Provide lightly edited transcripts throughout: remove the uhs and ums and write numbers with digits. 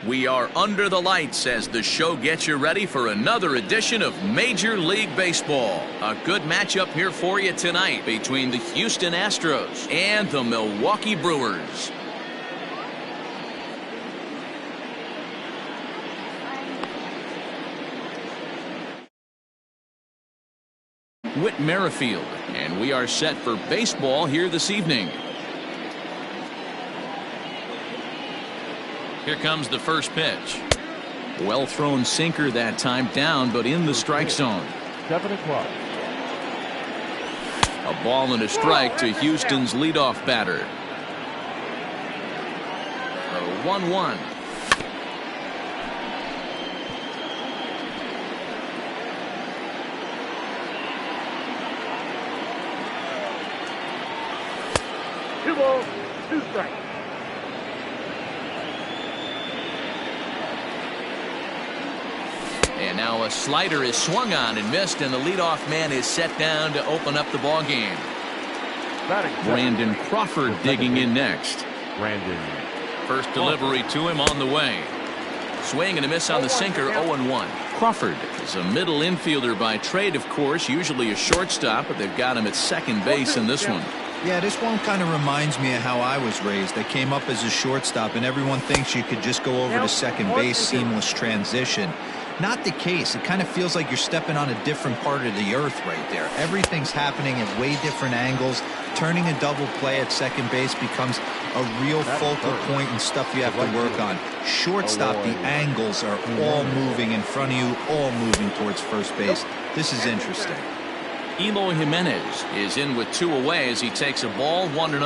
We are under the lights as the show gets you ready for another edition of Major League Baseball. A good matchup here for you tonight between the Houston Astros and the Milwaukee Brewers. Whit Merrifield, and we are set for baseball here this evening. Here comes the first pitch. Well thrown sinker that time, down but in the strike zone. 7 o'clock. A ball and a strike to Houston's leadoff batter. A 1-1. Two balls, two strikes. And now a slider is swung on and missed, and the leadoff man is set down to open up the ball game. Brandon Crawford digging in next. Brandon. First delivery to him on the way. Swing and a miss on the sinker, 0-1. Crawford is a middle infielder by trade, of course, usually a shortstop, but they've got him at second base in this one. Yeah, this one kind of reminds me of how I was raised. I came up as a shortstop, and everyone thinks you could just go over to second base, seamless transition. Not the case. It kind of feels like you're stepping on a different part of the earth right there. Everything's happening at way different angles. Turning a double play at second base becomes a real focal point and stuff you have to work on. Shortstop, the angles are all moving in front of you, all moving towards first base. This is interesting. Eloy Jimenez is in with 2 away as he takes a ball, 1-0.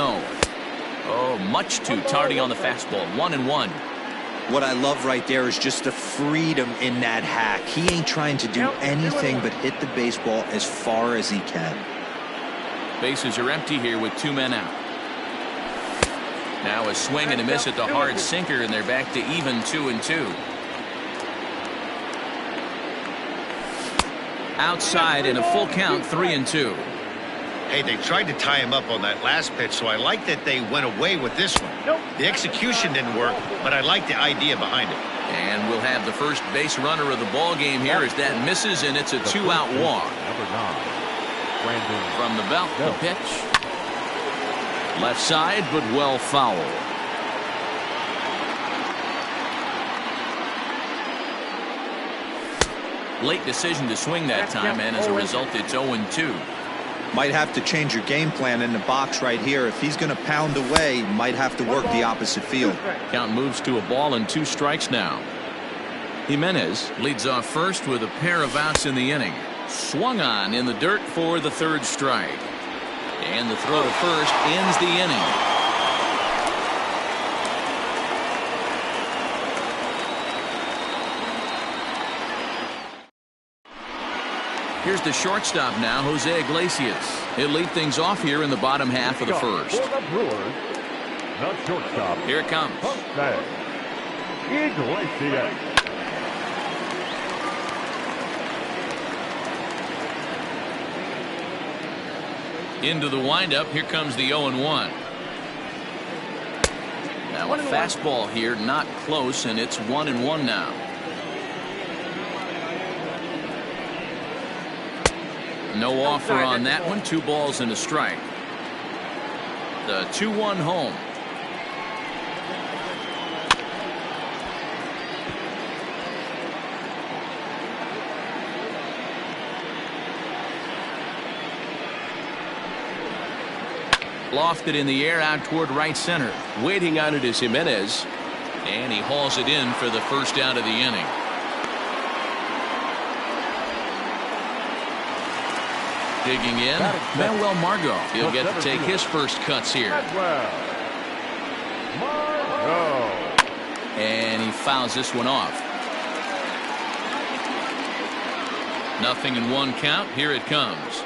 Oh, much too tardy on the fastball, 1-1. What I love right there is just the freedom in that hack. He ain't trying to do anything but hit the baseball as far as he can. Bases are empty here with 2 men out. Now a swing and a miss at the hard sinker, and they're back to even 2-2. Outside in a full count, 3-2. Hey, they tried to tie him up on that last pitch, so I like that they went away with this one. The execution didn't work, but I like the idea behind it. And we'll have the first base runner of the ball game here as that misses, and it's a 2-out walk. Number 9. Brandon. From the belt, the pitch. Left side, but well foul. Late decision to swing that time, and as a result, it's 0-2. Might have to change your game plan in the box right here. If he's going to pound away, might have to work the opposite field. Count moves to a ball and 2 strikes now. Jimenez leads off first with a pair of outs in the inning. Swung on in the dirt for the 3rd strike. And the throw to first ends the inning. Here's the shortstop now, Jose Iglesias. He'll lead things off here in the bottom half of the first. For the Brewers, the shortstop. Here it comes. Jose Iglesias. Into the windup. Here comes the 0-1. Now a fastball here, not close, and it's 1-1 now. No offer on that one. 2 balls and a strike. The 2-1 home. Lofted in the air out toward right center. Waiting on it is Jimenez. And he hauls it in for the first out of the inning. Digging in, Manuel Margot. He'll get to take his first cuts here. And he fouls this one off. 0-1 count. Here it comes.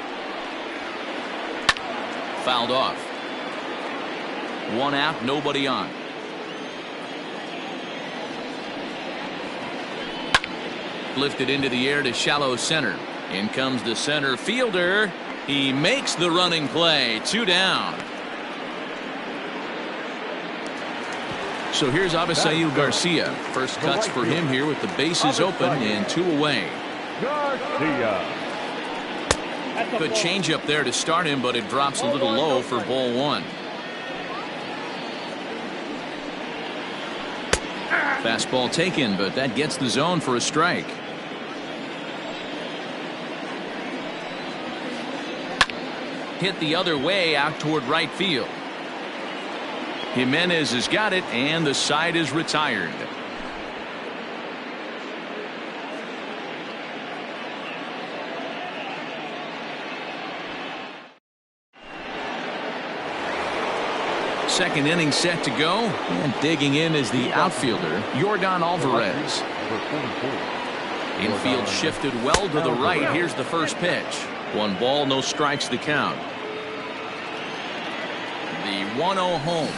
Fouled off. 1 out, nobody on. Lifted into the air to shallow center. In comes the center fielder. He makes the running play. 2 down. So here's Abisail Garcia. First cuts for him here with the bases open and 2 away. Garcia. Good changeup there to start him, but it drops a little low for ball 1. Fastball taken, but that gets the zone for a strike. Hit the other way out toward right field. Jimenez has got it, and the side is retired. Second inning set to go, and digging in is the outfielder, Yordan Alvarez. Infield shifted well to the right. Here's the first pitch. 1 ball, no strikes to count. The 1-0 home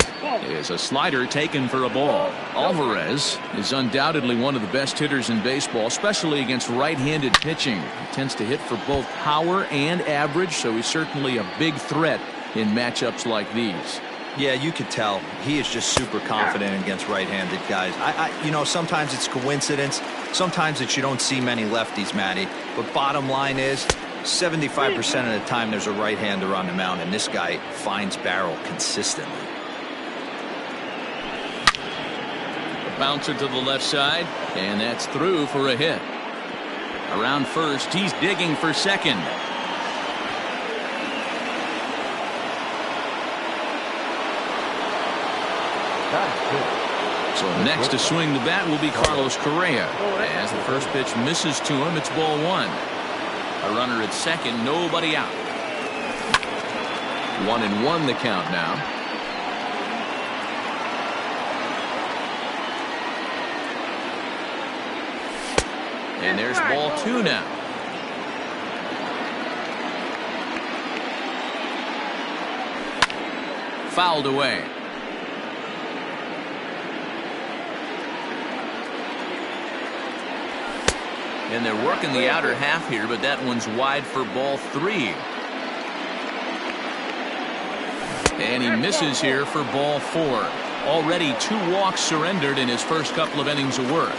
is a slider taken for a ball. Alvarez is undoubtedly one of the best hitters in baseball, especially against right-handed pitching. He tends to hit for both power and average, so he's certainly a big threat in matchups like these. Yeah, you could tell. He is just super confident against right-handed guys. You know, sometimes it's coincidence. Sometimes it's you don't see many lefties, Matty. But bottom line is, 75% of the time there's a right-hander on the mound, and this guy finds barrel consistently. A bouncer to the left side, and that's through for a hit. Around first, he's digging for second. So next to swing the bat will be Carlos Correa. As the first pitch misses to him, it's ball 1. A runner at second, nobody out. 1-1 the count now. And there's ball 2 now. Fouled away. And they're working the outer half here, but that one's wide for ball 3. And he misses here for ball 4. Already 2 walks surrendered in his first couple of innings of work.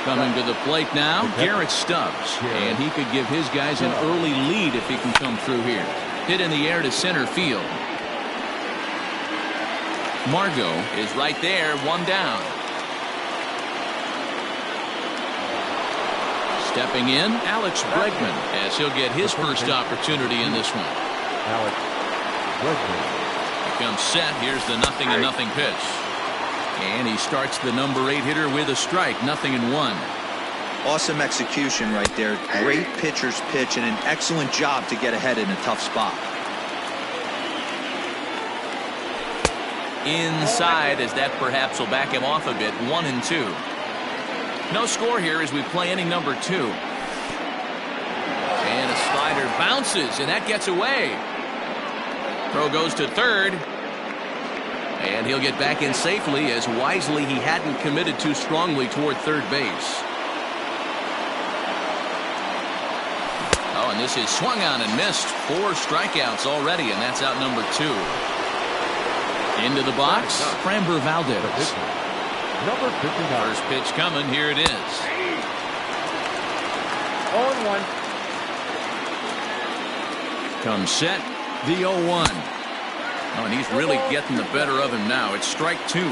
Coming to the plate now, Garrett Stubbs. And he could give his guys an early lead if he can come through here. Hit in the air to center field. Margot is right there, 1 down. Stepping in, Alex Bregman, as he'll get his first opportunity in this one. Alex Bregman. He comes set. Here's the 0-0 pitch. And he starts the number 8 hitter with a strike, 0-1. Awesome execution right there. Great pitcher's pitch and an excellent job to get ahead in a tough spot. Inside, as that perhaps will back him off a bit, 1-2. No score here as we play inning number 2. And a slider bounces, and that gets away. Throw goes to third. And he'll get back in safely, as wisely he hadn't committed too strongly toward third base. Oh, and this is swung on and missed. 4 strikeouts already, and that's out number 2. Into the box, Framber Valdez. Number 59. First pitch coming. Here it is. 0-1. Comes set. The 0-1. Oh, and he's really getting the better of him now. It's strike 2.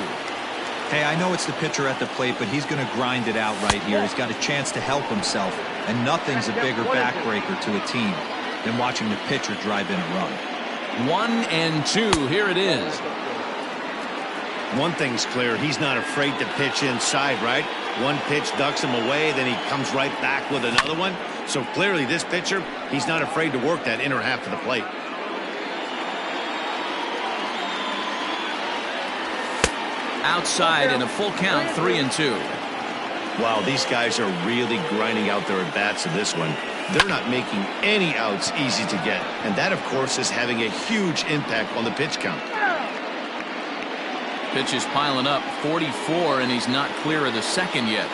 Hey, I know it's the pitcher at the plate, but he's going to grind it out right here. He's got a chance to help himself, and nothing's a bigger backbreaker to a team than watching the pitcher drive in a run. 1-2. Here it is. One thing's clear, he's not afraid to pitch inside, right? One pitch ducks him away, then he comes right back with another one. So clearly this pitcher, he's not afraid to work that inner half of the plate. Outside in a full count, 3-2. Wow, these guys are really grinding out their at-bats in this one. They're not making any outs easy to get. And that, of course, is having a huge impact on the pitch count. Pitch is piling up, 44, and he's not clear of the second yet.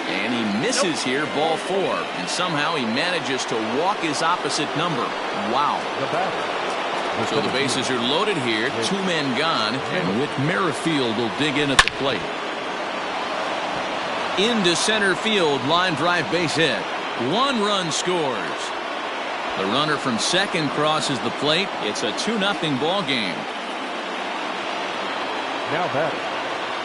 And he misses here, ball 4. And somehow he manages to walk his opposite number. Wow. The batter, So the bases are loaded here, 2 men gone, and Whit Merrifield will dig in at the plate. Into center field, line drive base hit. 1 run scores. The runner from second crosses the plate. It's a 2-0 ball game. Now batting,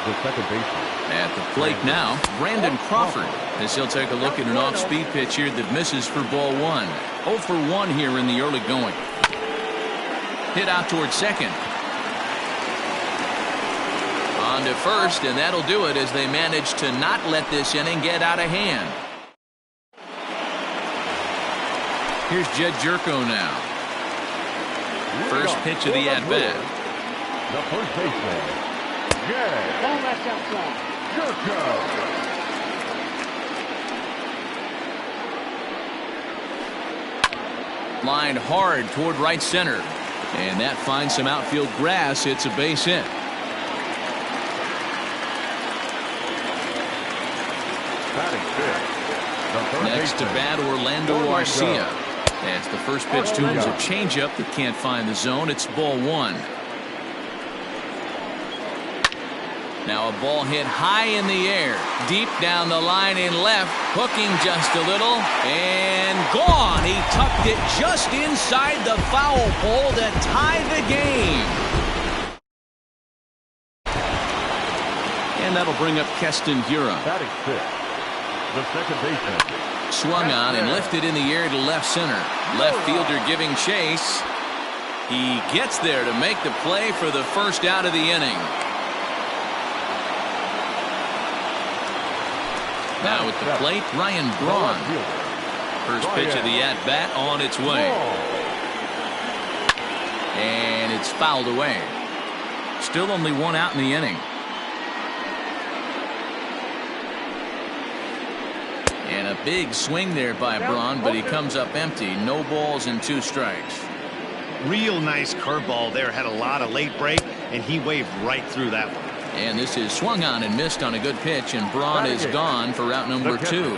the second baseman. At the plate now, Brandon Crawford, as he'll take a look at an off-speed pitch here that misses for ball 1. 0 for 1 here in the early going. Hit out towards second. On to first, and that'll do it as they manage to not let this inning get out of hand. Here's Jed Jerko now. First pitch of the at-bat. The first baseman, Jed Jerko. Line hard toward right center. And that finds some outfield grass. It's a base hit. Next to bat, Orlando Arcia. As the first pitch to him is a changeup that can't find the zone. It's ball 1. Now a ball hit high in the air, deep down the line in left, hooking just a little, and gone. He tucked it just inside the foul pole to tie the game. And that'll bring up Keston Hiura. Batting fifth, the second baseman. Swung on and lifted in the air to left center. Left fielder giving chase. He gets there to make the play for the first out of the inning. Now at the plate, Ryan Braun. First pitch of the at-bat on its way. And it's fouled away. Still only 1 out in the inning. And a big swing there by Braun, but he comes up empty. No balls and 2 strikes. Real nice curveball there. Had a lot of late break, and he waved right through that one. And this is swung on and missed on a good pitch, and Braun is gone for out number 2.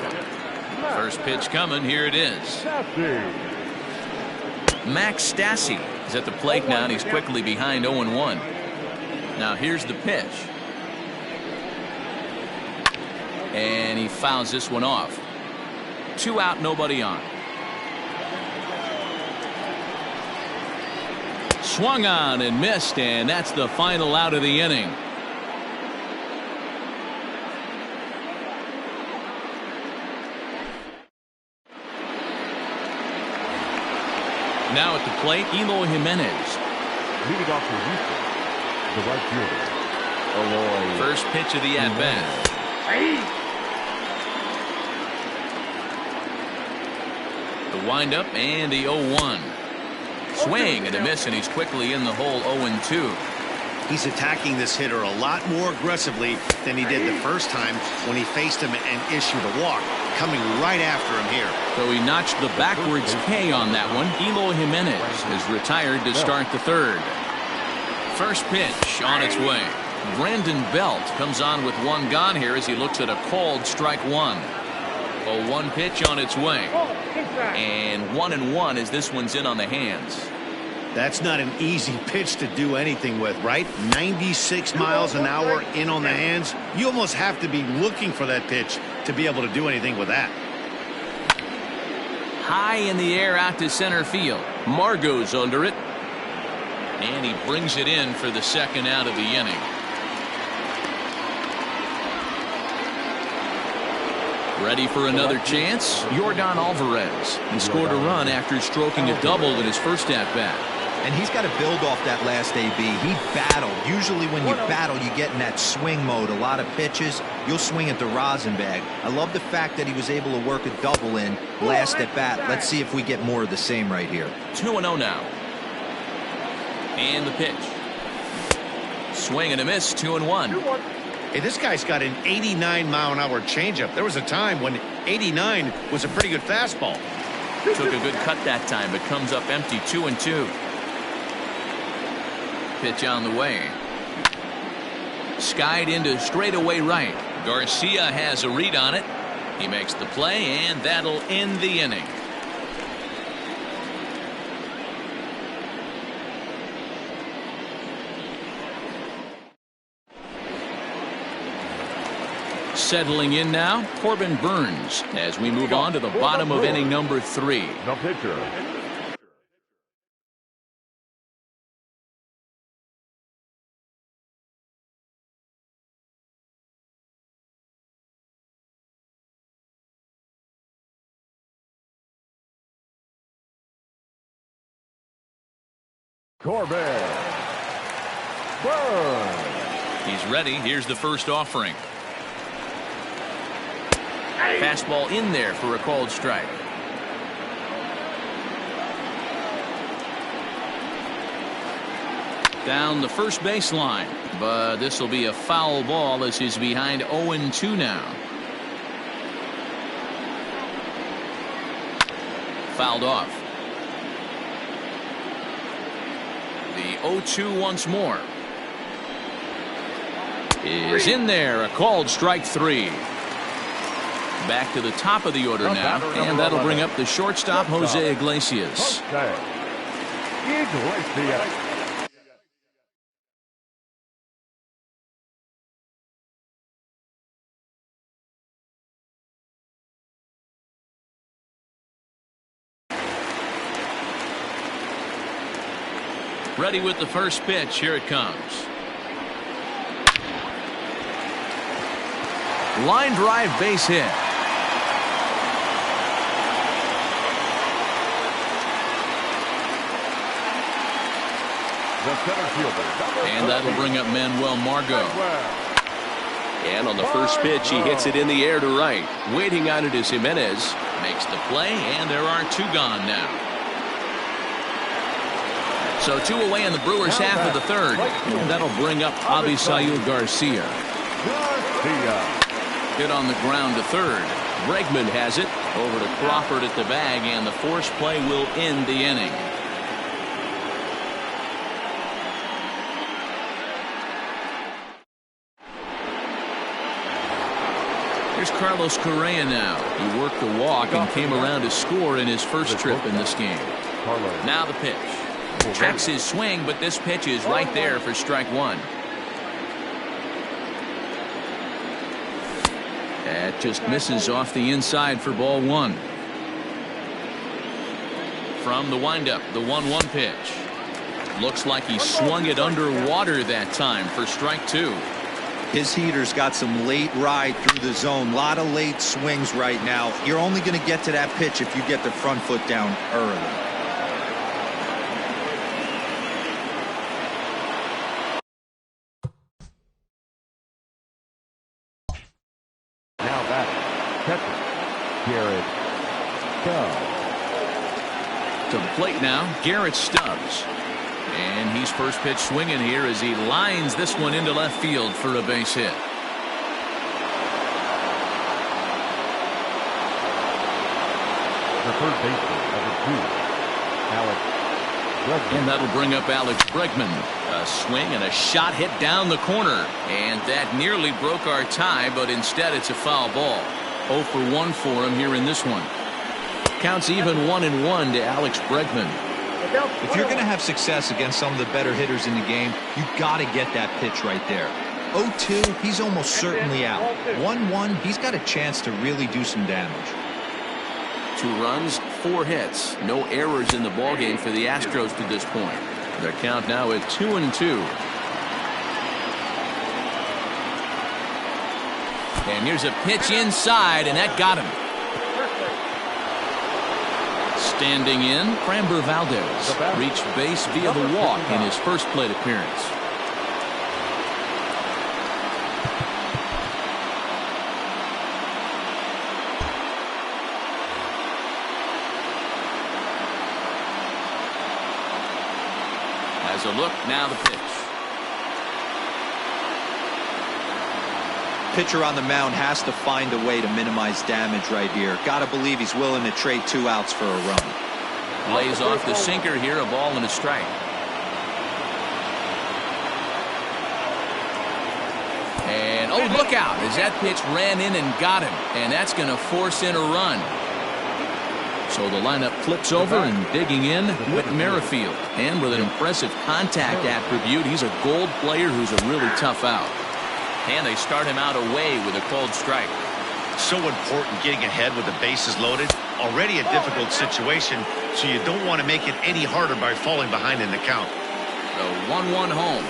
First pitch coming. Here it is. Max Stassi is at the plate now, and he's quickly behind 0-1. Now here's the pitch. And he fouls this one off. 2 out, nobody on. Swung on and missed, and that's the final out of the inning. Now at the plate, Eloy Jimenez. Leading off for Houston, the right fielder, Eloy. First pitch of the at-bat. The windup and the 0-1. Swing and a miss, and he's quickly in the hole. 0-2. He's attacking this hitter a lot more aggressively than he did the first time when he faced him and issued a walk. Coming right after him here. So he notched the backwards K on that one. Eloy Jimenez is retired to start the 3rd. First pitch on its way. Brandon Belt comes on with 1 gone here as he looks at a called strike 1. A 1 pitch on its way. And 1-1 as this one's in on the hands. That's not an easy pitch to do anything with, right? 96 miles an hour in on the hands. You almost have to be looking for that pitch to be able to do anything with that. High in the air out to center field. Margot's under it. And he brings it in for the 2nd out of the inning. Ready for another chance? Yordan Alvarez. He scored a run after stroking a double in his first at-bat. And he's got to build off that last AB. He battled. Usually when you battle, you get in that swing mode. A lot of pitches, you'll swing at the rosin bag. I love the fact that he was able to work a double in last at bat. Let's see if we get more of the same right here. 2-0 now. And the pitch. Swing and a miss. 2-1. Hey, this guy's got an 89-mile-an-hour changeup. There was a time when 89 was a pretty good fastball. Took a good cut that time, but comes up empty. 2-2. Pitch on the way. Skied into straightaway right. Garcia has a read on it. He makes the play, and that'll end the inning. Settling in now, Corbin Burns, as we move on to the bottom of inning number 3. The pitcher. Corbin Burns. He's ready. Here's the first offering. Fastball in there for a called strike. Down the first baseline, but this will be a foul ball as he's behind 0-2 now. Fouled off. The 0-2 once more. Is in there, a called strike 3. Back to the top of the order now, and that'll bring up the shortstop, Jose Iglesias. Ready with the first pitch. Here it comes. Line drive, base hit. And that'll bring up Manuel Margot. And on the first pitch, he hits it in the air to right. Waiting on it is Jimenez. Makes the play, and there are 2 gone now. So 2 away in the Brewers' half of the third. And that'll bring up Avisail Garcia. Hit on the ground to third. Bregman has it. Over to Crawford at the bag, and the force play will end the inning. Here's Carlos Correa now. He worked the walk and came around to score in his first trip in this game. Now the pitch. Checks his swing, but this pitch is right there for strike 1. That just misses off the inside for ball 1. From the windup, the 1-1 pitch. Looks like he swung it underwater that time for strike 2. His heater's got some late ride through the zone. A lot of late swings right now. You're only going to get to that pitch if you get the front foot down early. To the plate now, Garrett Stubbs. And he's first pitch swinging here as he lines this one into left field for a base hit. The third baseman, number 2, Alex Bregman. And that'll bring up Alex Bregman. A swing and a shot hit down the corner. And that nearly broke our tie, but instead it's a foul ball. 0 for 1 for him here in this one. Counts even 1-1 to Alex Bregman. If you're going to have success against some of the better hitters in the game, you've got to get that pitch right there. 0-2, he's almost certainly out. 1-1, he's got a chance to really do some damage. 2 runs, 4 hits. No errors in the ballgame for the Astros to this point. Their count now at 2-2. And here's a pitch inside, and that got him. Standing in, Framber Valdez reached base via the walk in his first plate appearance. As a look, now the pitch. Pitcher on the mound has to find a way to minimize damage right here. Got to believe he's willing to trade 2 outs for a run. Lays off the sinker here, a ball and a strike. And oh, look out as that pitch ran in and got him, and that's going to force in a run. So the lineup flips over, and digging in, Whit Merrifield. And with an impressive contact attribute, he's a gold player who's a really tough out. And they start him out away with a called strike. So important getting ahead with the bases loaded. Already a difficult situation, so you don't want to make it any harder by falling behind in the count. The 1-1 home.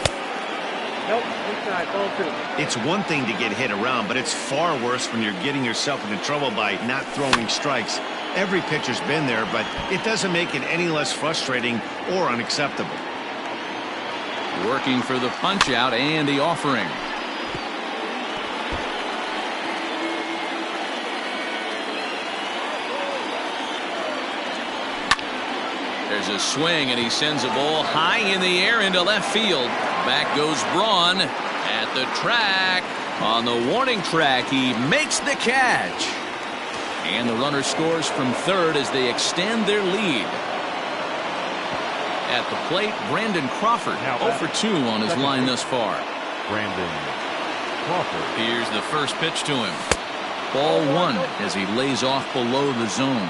Nope, inside, ball 2. It's one thing to get hit around, but it's far worse when you're getting yourself into trouble by not throwing strikes. Every pitcher's been there, but it doesn't make it any less frustrating or unacceptable. Working for the punch out and the offering. There's a swing, and he sends a ball high in the air into left field. Back goes Braun at the track. On the warning track, he makes the catch. And the runner scores from third as they extend their lead. At the plate, Brandon Crawford, 0 for 2 on his line thus far. Brandon Crawford. Here's the first pitch to him. Ball 1 as he lays off below the zone.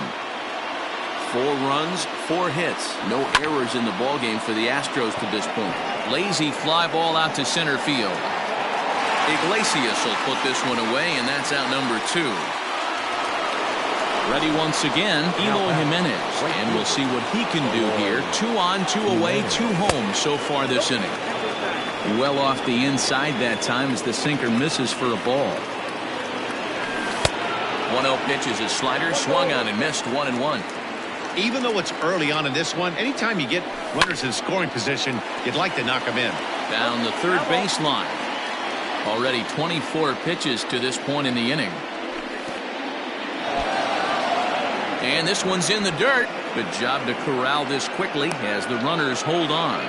4 runs, 4 hits. No errors in the ballgame for the Astros to this point. Lazy fly ball out to center field. Iglesias will put this one away, and that's out number 2. Ready once again, Eloy Jimenez, and we'll see what he can do here. 2 on, 2 away, 2 home so far this inning. Well off the inside that time as the sinker misses for a ball. 1-0 pitch is a slider, swung on and missed, 1-1. Even though it's early on in this one, anytime you get runners in scoring position, you'd like to knock them in. Down the third baseline. Already 24 pitches to this point in the inning. And this one's in the dirt. Good job to corral this quickly as the runners hold on.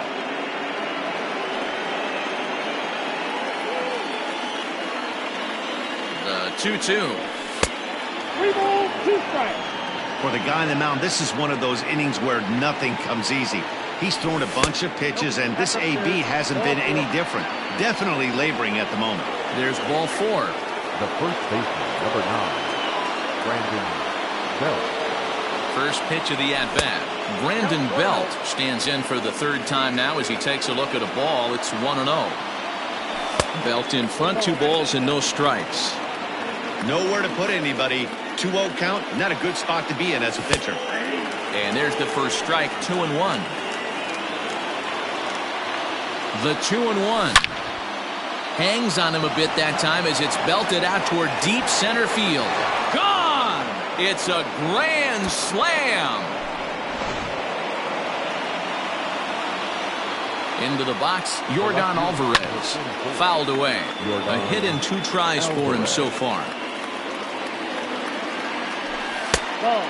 The 2-2. 3 balls, 2 strikes. For the guy on the mound, this is one of those innings where nothing comes easy. He's thrown a bunch of pitches, and this AB hasn't been any different. Definitely laboring at the moment. There's ball 4. The first baseman, number 9, Brandon Belt. First pitch of the at-bat. Brandon Belt stands in for the 3rd time now as he takes a look at a ball. It's 1-0. Belt in front, 2 balls and no strikes. Nowhere to put anybody. 2-0 count, not a good spot to be in as a pitcher. And there's the first strike, 2-1. The 2-1. Hangs on him a bit that time as it's belted out toward deep center field. Gone! It's a grand slam. Into the box, Yordan Alvarez. Fouled away. A hit in 2 tries for him so far.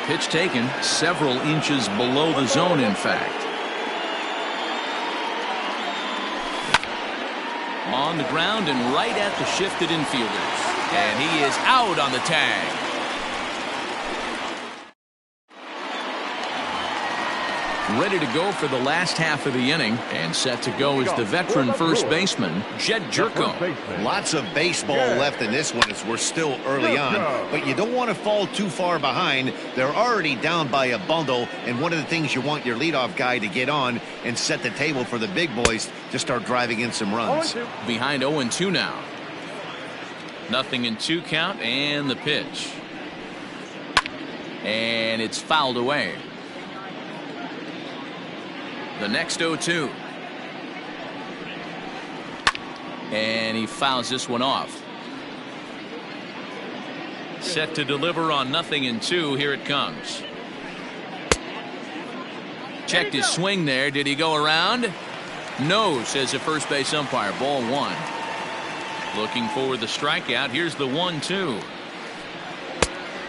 Pitch taken several inches below the zone, in fact. On the ground and right at the shifted infielders. And he is out on the tag. Ready to go for the last half of the inning, and set to go is the veteran first baseman, Jed Jerko. Lots of baseball left in this one as we're still early on, but you don't want to fall too far behind. They're already down by a bundle, and one of the things you want your leadoff guy to get on and set the table for the big boys to start driving in some runs. Behind 0-2 now. Nothing in 2 count, and the pitch. And it's fouled away. The next 0-2. And he fouls this one off. Set to deliver on 0-2. Here it comes. Checked his swing there. Did he go around? No, says the first base umpire. Ball 1. Looking for the strikeout. Here's the 1-2.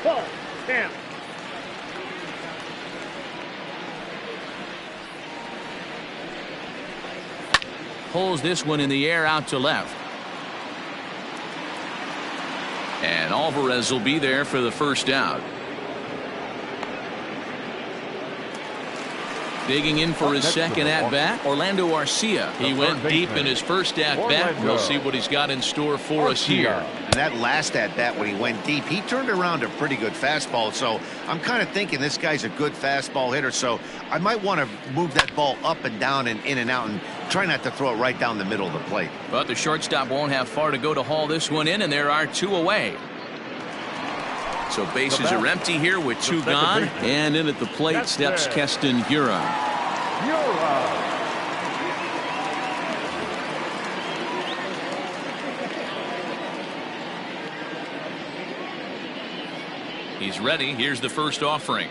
Ball, down. Pulls this one in the air out to left. And Alvarez will be there for the first out. Digging in for his second at-bat, Orlando Arcia. He went deep in his first at-bat. We'll see what he's got in store for us here. And that last at-bat when he went deep, he turned around a pretty good fastball. So I'm kind of thinking this guy's a good fastball hitter. So I might want to move that ball up and down and in and out and try not to throw it right down the middle of the plate. But the shortstop won't have far to go to haul this one in, and there are two away. So bases are empty here with two gone, and in at the plate steps Keston Hiura. He's ready. Here's the first offering.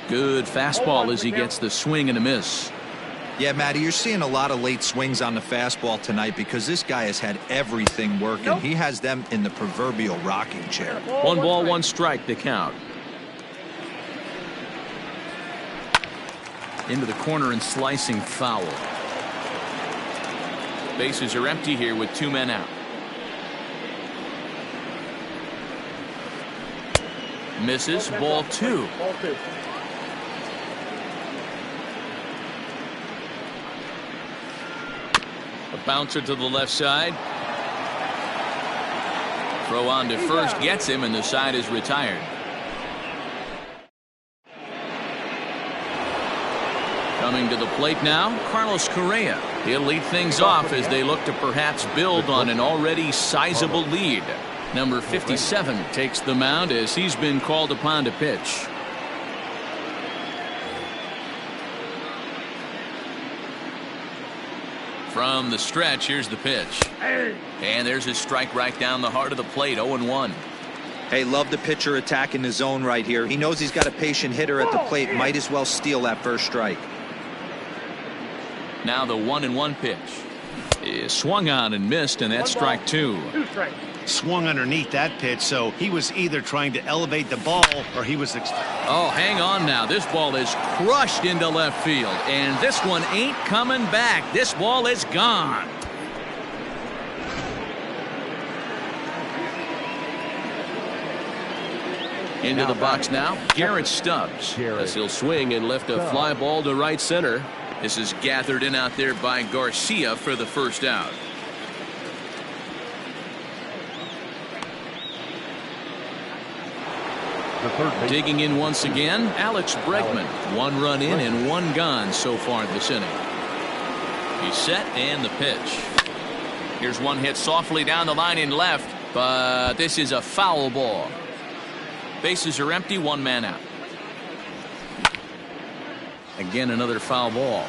Good fastball as he gets the swing and a miss. Yeah, Matty, you're seeing a lot of late swings on the fastball tonight because this guy has had everything working. He has them in the proverbial rocking chair. 1 ball, 1 strike, the count. Into the corner and slicing foul. Bases are empty here with 2 men out. Misses, ball 2. A bouncer to the left side. Throw on to first gets him, and the side is retired. Coming to the plate now, Carlos Correa. He'll lead things off as they look to perhaps build on an already sizable lead. Number 57 takes the mound as he's been called upon to pitch. From the stretch, here's the pitch. And there's his strike right down the heart of the plate, 0-1. Hey, love the pitcher attacking the zone right here. He knows he's got a patient hitter at the plate. Might as well steal that first strike. Now the 1-1 pitch is swung on and missed, and that's strike 2. Swung underneath that pitch, so he was either trying to elevate the ball or he was... Oh, hang on now. This ball is crushed into left field, and this one ain't coming back. This ball is gone. Into the box now, Garrett Stubbs, as he'll swing and lift a fly ball to right center. This is gathered in out there by Garcia for the first out. Digging in once again, Alex Bregman. 1 run in and 1 gone so far this inning. He's set and the pitch. Here's one hit softly down the line in left, but this is a foul ball. Bases are empty, 1 man out. Again, another foul ball.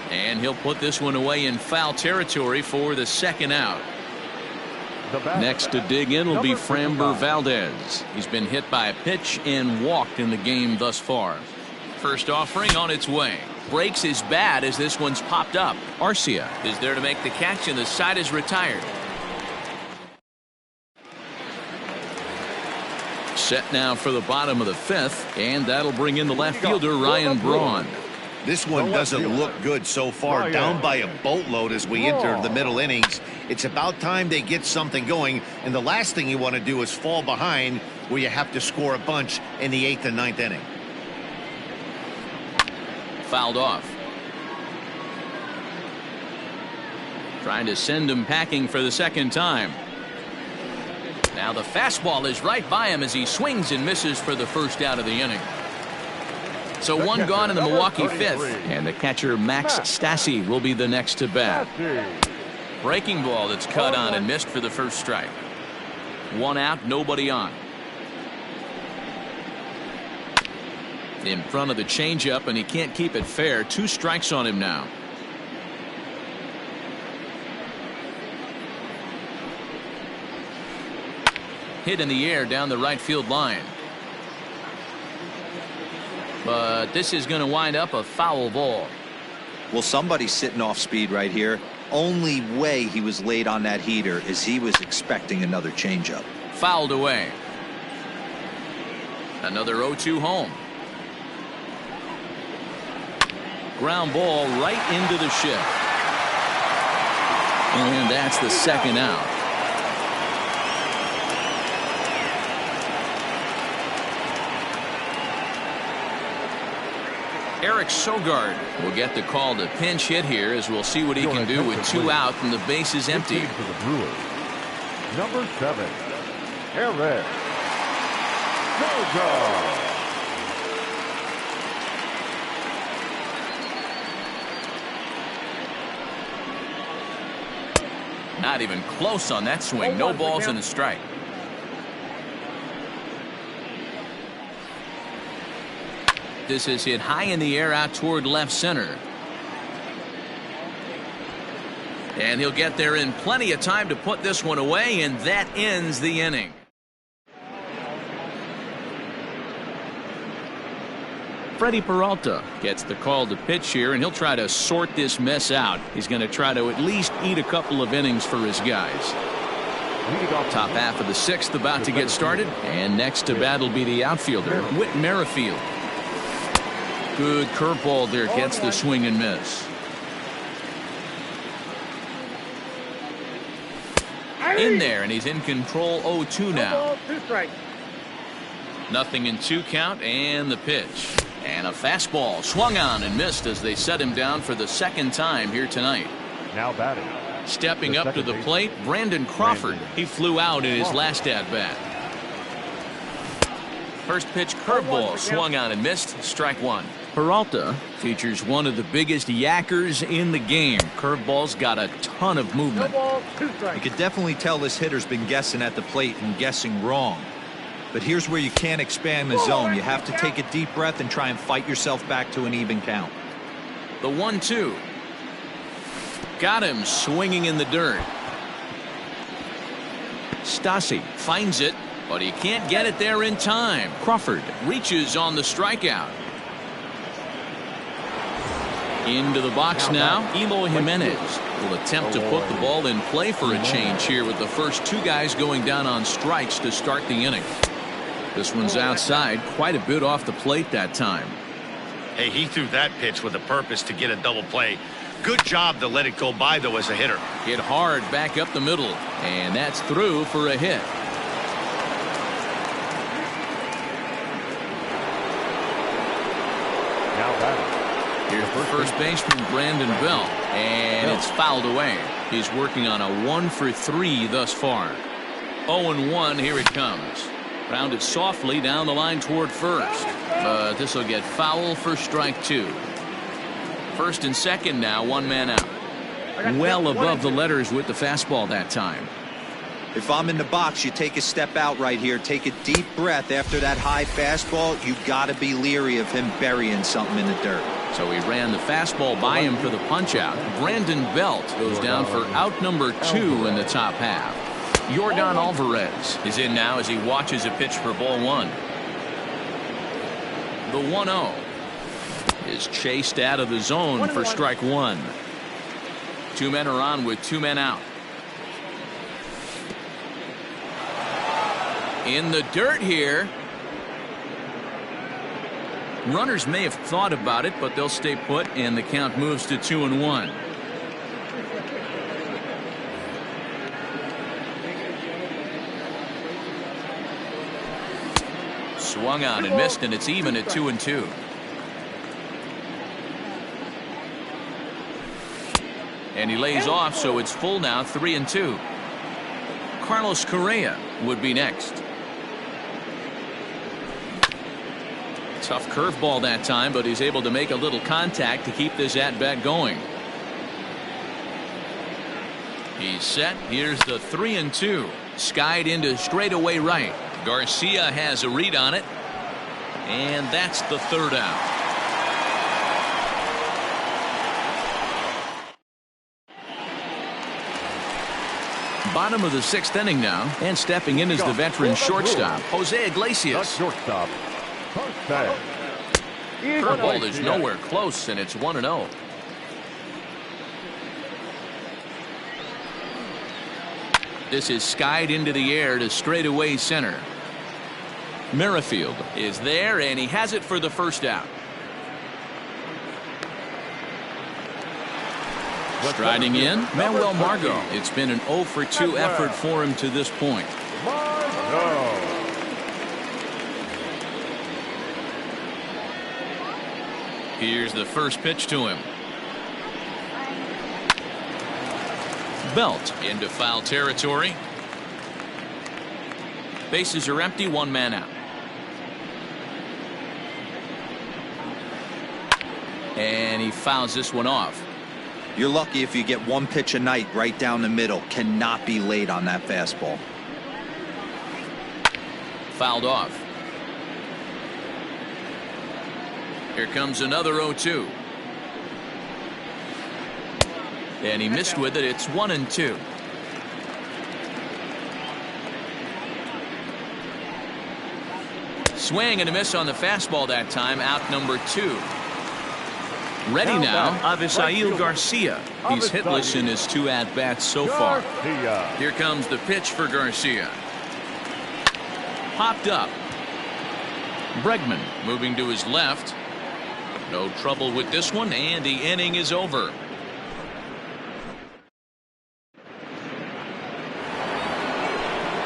And he'll put this one away in foul territory for the second out. Next to dig in will be Framber Valdez. He's been hit by a pitch and walked in the game thus far. First offering on its way. Breaks is bad as this one's popped up. Arcia is there to make the catch, and the side is retired. Set now for the bottom of the 5th, and that'll bring in the left fielder Ryan Braun. This one doesn't look good so far. Down by a boatload as we enter the middle innings. It's about time they get something going, and the last thing you want to do is fall behind where you have to score a bunch in the 8th and 9th inning. Fouled off. Trying to send him packing for the second time. Now the fastball is right by him as he swings and misses for the first out of the inning. So 1 gone in the Milwaukee 5th, and the catcher Max Stassi will be the next to bat. Breaking ball that's cut on and missed for the first strike. 1 out, nobody on. In front of the changeup, and he can't keep it fair. 2 strikes on him now. Hit in the air down the right field line. But this is going to wind up a foul ball. Well, somebody's sitting off speed right here. Only way he was late on that heater is he was expecting another changeup. Fouled away. Another 0-2 home. Ground ball right into the shift. And that's the second out. Eric Sogard will get the call to pinch hit here, as we'll see what he can do with 2 out and the base is empty. For the Brewers, number 7, Eric Sogard. Not even close on that swing. No balls and a strike. This is hit high in the air out toward left center. And he'll get there in plenty of time to put this one away, and that ends the inning. Freddie Peralta gets the call to pitch here, and he'll try to sort this mess out. He's going to try to at least eat a couple of innings for his guys. Top half of the 6th about to get started, and next to bat will be the outfielder, Whit Merrifield. Good curveball there, gets the swing and miss. In there, and he's in control. 0-2 now. 2 strikes. Nothing in 2 count, and the pitch. And a fastball swung on and missed as they set him down for the 2nd time here tonight. Now batting. Stepping up to the plate, Brandon Crawford. He flew out in his last at-bat. First pitch curveball swung on and missed. Strike 1. Peralta features one of the biggest yackers in the game. Curveball's got a ton of movement. You could definitely tell this hitter's been guessing at the plate and guessing wrong. But here's where you can't expand the zone. You have to take a deep breath and try and fight yourself back to an even count. The 1-2. Got him swinging in the dirt. Stassi finds it, but he can't get it there in time. Crawford reaches on the strikeout. Into the box now, Eloy Jimenez will attempt to put the ball in play for a change here, with the first 2 guys going down on strikes to start the inning. This one's outside, quite a bit off the plate that time. Hey, he threw that pitch with a purpose to get a double play. Good job to let it go by, though, as a hitter. Hit hard back up the middle, and that's through for a hit. Now batting. Here's the first baseman, Brandon Belt, and it's fouled away. He's working on a 1-for-3 thus far. 0-1, here it comes. Grounded softly down the line toward first, but this will get foul for strike 2. First and second now, 1 man out. Well above the letters with the fastball that time. If I'm in the box, you take a step out right here. Take a deep breath after that high fastball. You got to be leery of him burying something in the dirt. So he ran the fastball by him for the punch out. Brandon Belt goes down for out number 2 in the top half. Yordan Alvarez is in now as he watches a pitch for ball 1. The 1-0 is chased out of the zone for strike 1. 2 men are on with 2 men out. In the dirt here. Runners may have thought about it, but they'll stay put, and the count moves to 2-1. Swung on and missed, and it's even at 2-2. And he lays off, so it's full now, 3-2. Carlos Correa would be next. Tough curveball that time, but he's able to make a little contact to keep this at-bat going. He's set. Here's the 3-2. Skied into straightaway right. Garcia has a read on it, and that's the 3rd out. Bottom of the 6th inning now, and stepping in is the veteran shortstop, Jose Iglesias. Shortstop. Curveball is nowhere close, and it's 1-0. This is skied into the air to straightaway center. Merrifield is there, and he has it for the 1st out. Striding in, Manuel Margot. It's been an 0-for-2 effort for him to this point. Here's the first pitch to him. Belt into foul territory. Bases are empty, one man out. And he fouls this one off. You're lucky if you get one pitch a night right down the middle. Cannot be late on that fastball. Fouled off. Here comes another 0-2. And he missed with it. It's 1-2. Swing and a miss on the fastball that time. Out number 2. Ready now, Avisail Garcia. He's hitless in his 2 at-bats so far. Here comes the pitch for Garcia. Popped up. Bregman moving to his left. No trouble with this one, and the inning is over.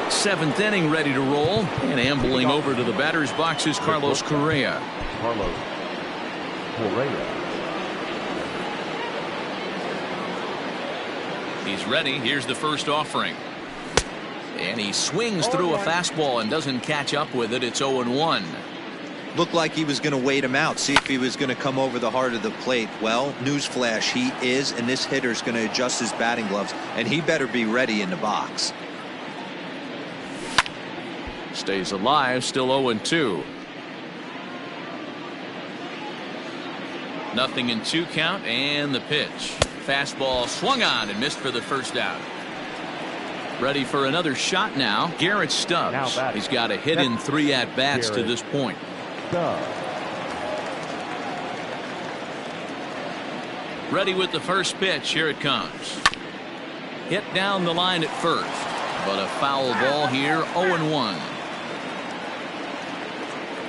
Seventh inning ready to roll, and ambling over to the batter's box is Carlos Correa. Carlos Correa. He's ready. Here's the first offering. And he swings through a fastball and doesn't catch up with it. It's 0-1. Looked like he was going to wait him out, see if he was going to come over the heart of the plate. Well, newsflash, he is, and this hitter's going to adjust his batting gloves, and he better be ready in the box. Stays alive, still 0-2. Nothing in 2 count, and the pitch. Fastball swung on and missed for the first out. Ready for another shot now. Garrett Stubbs. He's got a hit in 3 at-bats to this point. Ready with the first pitch. Here it comes. Hit down the line at first, but a foul ball here. 0-1.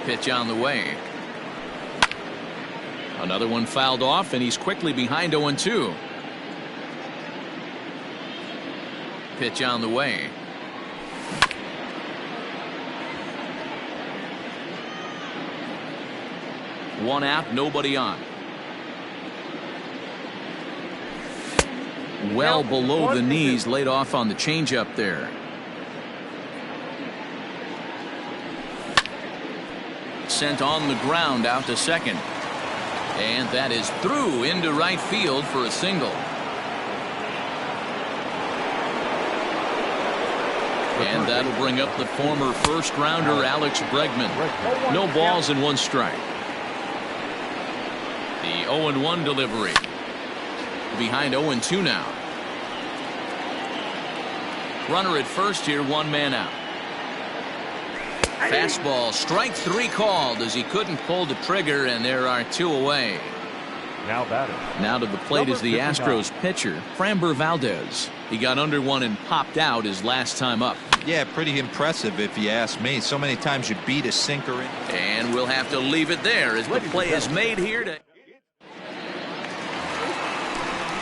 Pitch on the way. Another one fouled off, and he's quickly behind 0-2. Pitch on the way. One out, nobody on. Well below the knees, laid off on the changeup there. Sent on the ground out to second. And that is through into right field for a single. And that'll bring up the former first rounder Alex Bregman. No balls and 1 strike. The 0-1 delivery. Behind 0-2 now. Runner at first here, 1 man out. Fastball, strike 3 called as he couldn't pull the trigger, and there are 2 away. Now to the plate is the Astros pitcher, Framber Valdez. He got under one and popped out his last time up. Yeah, pretty impressive if you ask me. So many times you beat a sinker in. And we'll have to leave it there as the play is made here to...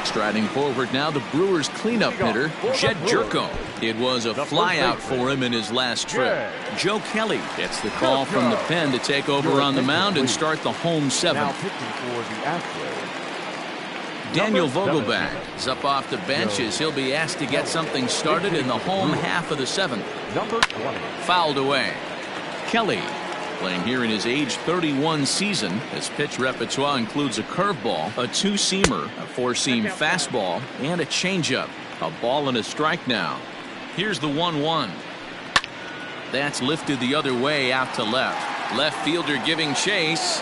Striding forward now, the Brewers cleanup hitter, Jed Jerko. It was a flyout for him in his last trip. Joe Kelly gets the call from the pen to take over on the mound and start the home 7th. Daniel Vogelbach is up off the bench as he'll be asked to get something started in the home half of the 7th. Fouled away. Kelly, playing here in his age 31 season. His pitch repertoire includes a curveball, a 2-seamer, a 4-seam fastball, and a changeup. A ball and a strike now. Here's the 1-1. That's lifted the other way out to left. Left fielder giving chase.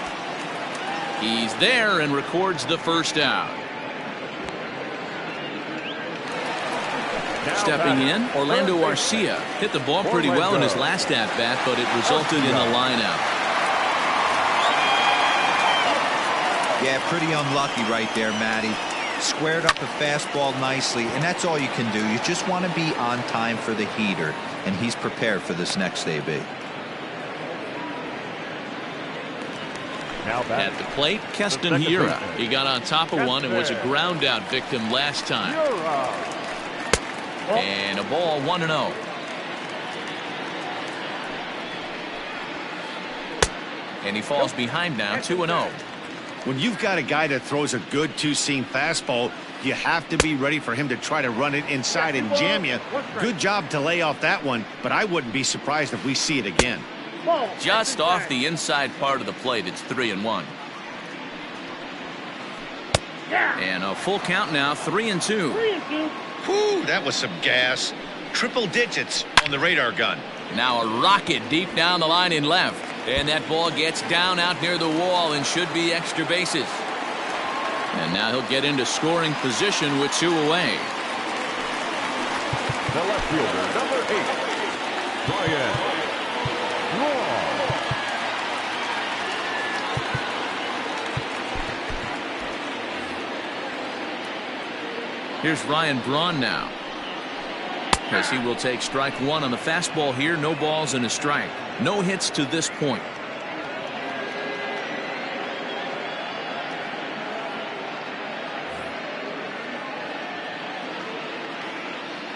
He's there and records the first out. Stepping in, Orlando Arcia hit the ball pretty well in his last at-bat, but it resulted in a line-out. Yeah, pretty unlucky right there, Matty. Squared up a fastball nicely, and that's all you can do. You just want to be on time for the heater, and he's prepared for this next AB. At the plate, Keston Hiura. He got on top of one and was a ground-out victim last time. And a ball 1-0. And he falls behind now, 2-0. When you've got a guy that throws a good two-seam fastball, you have to be ready for him to try to run it inside and jam you. Good job to lay off that one, but I wouldn't be surprised if we see it again. Just off the inside part of the plate, it's 3-1. And a full count now, 3-2. Whew, that was some gas. Triple digits on the radar gun. Now a rocket deep down the line in left. And that ball gets down out near the wall and should be extra bases. And now he'll get into scoring position with 2 away. The left fielder, number 8, Brian Raw. Here's Ryan Braun now, as he will take strike 1 on the fastball here. No balls and a strike. No hits to this point.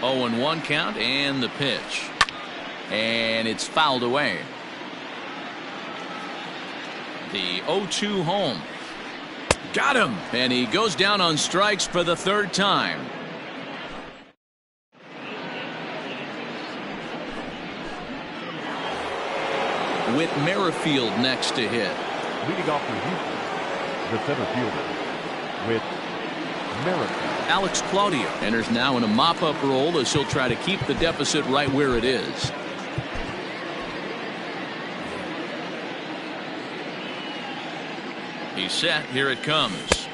Oh, and 1 count, and the pitch. And it's fouled away. The 0-2 home. Got him! And he goes down on strikes for the 3rd time. With Merrifield next to hit. Leading off for Houston, the center fielder, with Merrifield. Alex Claudio enters now in a mop-up role as he'll try to keep the deficit right where it is. He's set. Here it comes.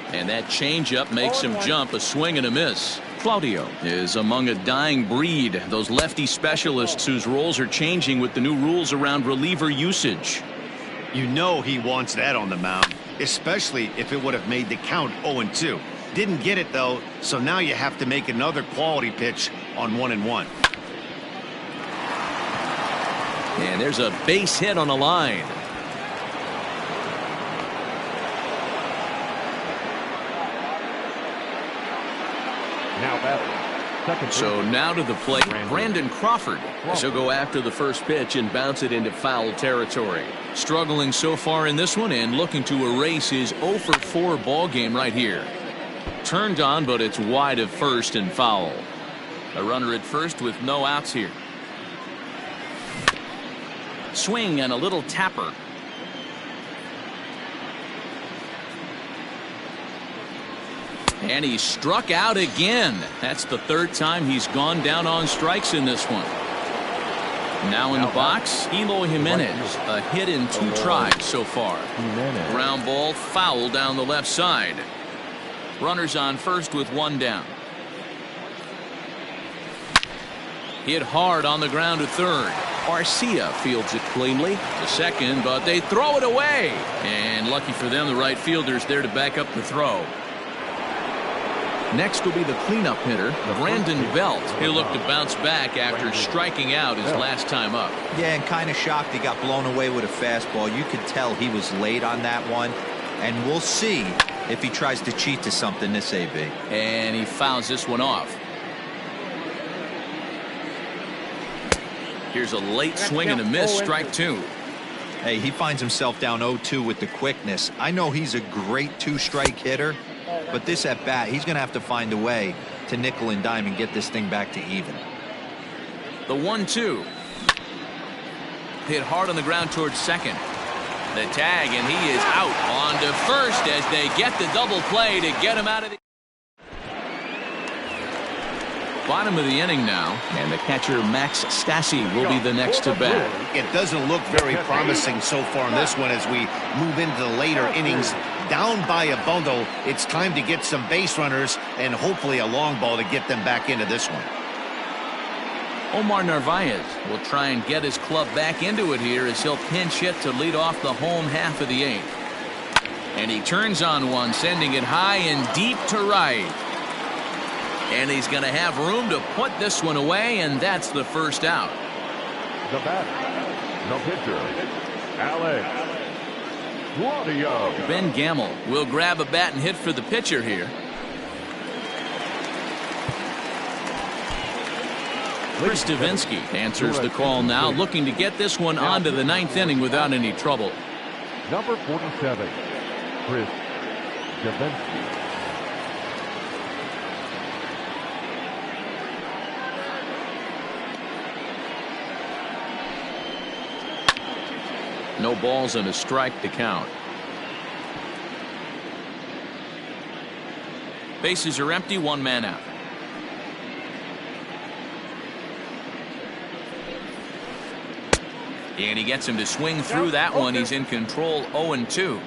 And that changeup makes him jump. A swing and a miss. Claudio is among a dying breed, those lefty specialists whose roles are changing with the new rules around reliever usage. You know he wants that on the mound, especially if it would have made the count 0-2. Didn't get it, though, so now you have to make another quality pitch on 1-1. And there's a base hit on the line. Now batting, second. So now to the plate, Brandon Crawford. As he'll go after the first pitch and bounce it into foul territory. Struggling so far in this one and looking to erase his 0-for-4 ball game right here. Turned on, but it's wide of first and foul. A runner at first with no outs here. Swing and a little tapper. And he struck out again. That's the 3rd time he's gone down on strikes in this one. Now in the box, Eloy Jimenez. A hit in 2 tries so far. Ground ball foul down the left side. Runners on first with 1 down. Hit hard on the ground to 3rd. Arcia fields it cleanly to 2nd, but they throw it away. And lucky for them, the right fielder's there to back up the throw. Next will be the cleanup hitter, Brandon Belt. He'll look to bounce back after striking out his last time up. Yeah, and kind of shocked he got blown away with a fastball. You could tell he was late on that one. And we'll see if he tries to cheat to something this AB. And he fouls this one off. Here's a late swing and a miss, strike 2. Hey, he finds himself down 0-2 with the quickness. I know he's a great 2-strike hitter, but this at bat, he's going to have to find a way to nickel and dime and get this thing back to even. The 1-2. Hit hard on the ground towards 2nd. The tag, and he is out on to first as they get the double play to get him out of the bottom of the inning now, and the catcher Max Stassi will be the next to bat. It doesn't look very promising so far in this one as we move into the later innings. Down by a bundle, it's time to get some base runners and hopefully a long ball to get them back into this one. Omar Narvaez will try and get his club back into it here as he'll pinch hit to lead off the home half of the 8th. And he turns on one, sending it high and deep to right. And he's going to have room to put this one away, and that's the first out. The batter, the pitcher, Alex Claudio. Ben Gamble will grab a bat and hit for the pitcher here. Chris Davinsky answers the call now, looking to get this one onto the 9th inning without any trouble. Number 47, Chris Javinsky. No balls and a strike to count. Bases are empty, one man out. And he gets him to swing through that one. He's in control, 0-2.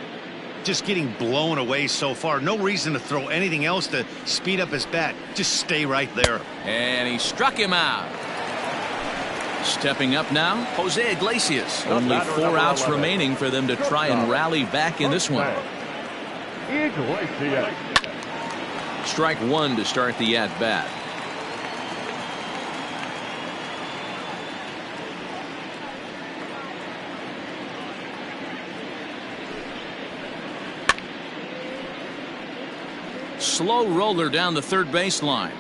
Just getting blown away so far. No reason to throw anything else to speed up his bat. Just stay right there. And he struck him out. Stepping up now, Jose Iglesias. Only 4 outs remaining for them to try and rally back in this one. Iglesias. Strike one to start the at-bat. Slow roller down the third baseline.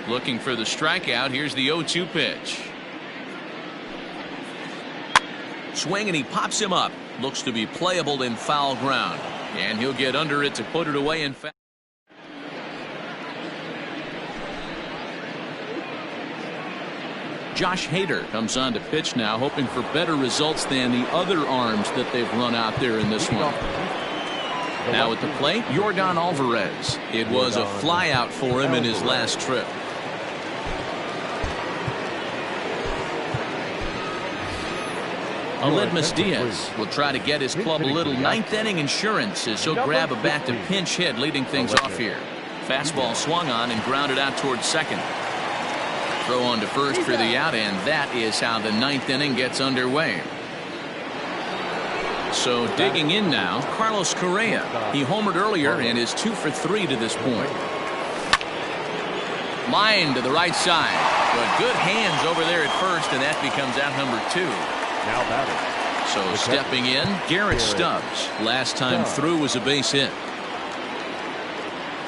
Looking for the strikeout. Here's the 0-2 pitch. Swing and he pops him up. Looks to be playable in foul ground. And he'll get under it to put it away in foul. Josh Hader comes on to pitch now, hoping for better results than the other arms that they've run out there in this one. Now at the plate, Yordan Alvarez. It was a flyout for him in his last trip. Aledmus Diaz will try to get his club a little ninth inning insurance as he'll grab a bat to pinch hit, leading things off here. Fastball swung on and grounded out towards second. Throw on to first for the out, and that is how the ninth inning gets underway. So digging in now, Carlos Correa. He homered earlier and is 2 for 3 to this point. Line to the right side, but good hands over there at first, and that becomes out number 2. Now batting. So stepping in, Garrett Stubbs. Last time through was a base hit.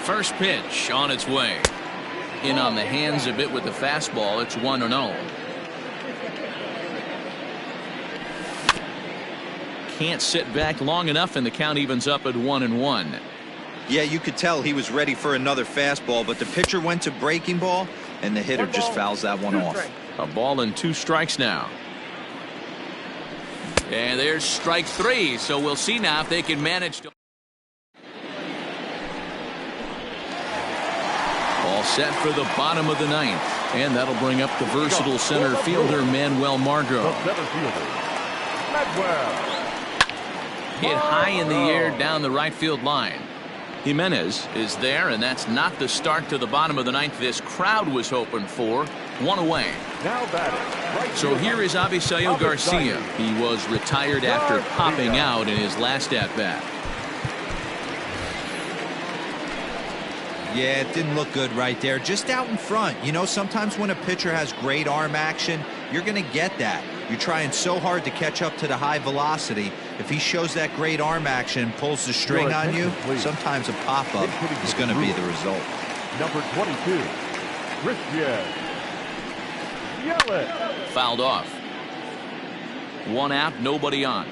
First pitch on its way. In on the hands a bit with the fastball. It's 1-0. Can't sit back long enough, and the count evens up at 1-1. Yeah, you could tell he was ready for another fastball, but the pitcher went to breaking ball, and the hitter just fouls that one off. A ball and 2 strikes now. And there's strike 3, so we'll see now if they can manage to. All set for the bottom of the ninth, and that'll bring up the versatile center fielder Manuel Margot. The center fielder, Manuel. Hit high in the air down the right field line. Jimenez is there, and that's not the start to the bottom of the ninth this crowd was hoping for. 1 away. Now batting. Right So here is Avisail Garcia. He was retired after popping out in his last at-bat. Yeah, it didn't look good right there. Just out in front. You know, sometimes when a pitcher has great arm action, you're going to get that. You're trying so hard to catch up to the high velocity. If he shows that great arm action and pulls the string on you, sometimes a pop-up is going to be the result. Number 22, Christian Yelich. Fouled off. 1 out, nobody on.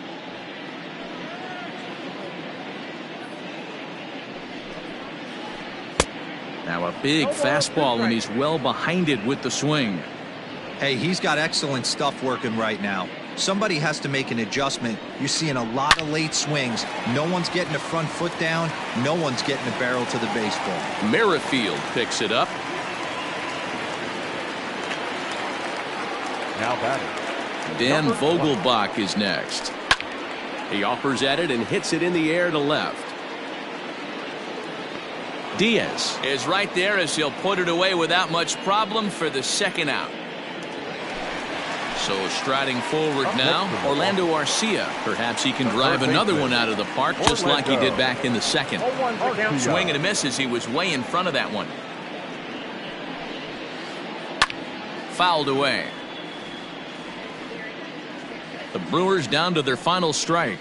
Now a big fastball, and he's well behind it with the swing. Hey, he's got excellent stuff working right now. Somebody has to make an adjustment. You're seeing a lot of late swings. No one's getting the front foot down. No one's getting the barrel to the baseball. Merrifield picks it up. Now batting. Dan Vogelbach is next. He offers at it and hits it in the air to left. Diaz is right there as he'll put it away without much problem for the second out. So striding forward now, Orlando Arcia. Perhaps he can drive another one out of the park just like he did back in the second. Swing and a miss as he was way in front of that one. Fouled away. The Brewers down to their final strike.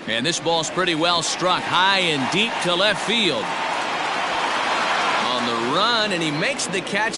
And this ball's pretty well struck high and deep to left field. On the run, and he makes the catch.